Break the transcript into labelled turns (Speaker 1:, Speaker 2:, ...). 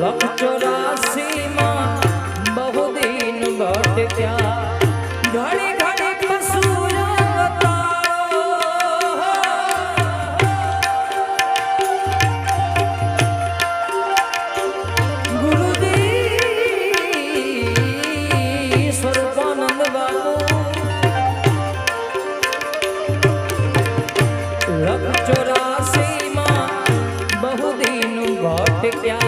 Speaker 1: लख 84 में बहु दिन भटक्या घड़ी घड़ी कसूर बताओ गुरुदेव स्वरूपानंद बाबू लख 84 में बहु दिन भटक्या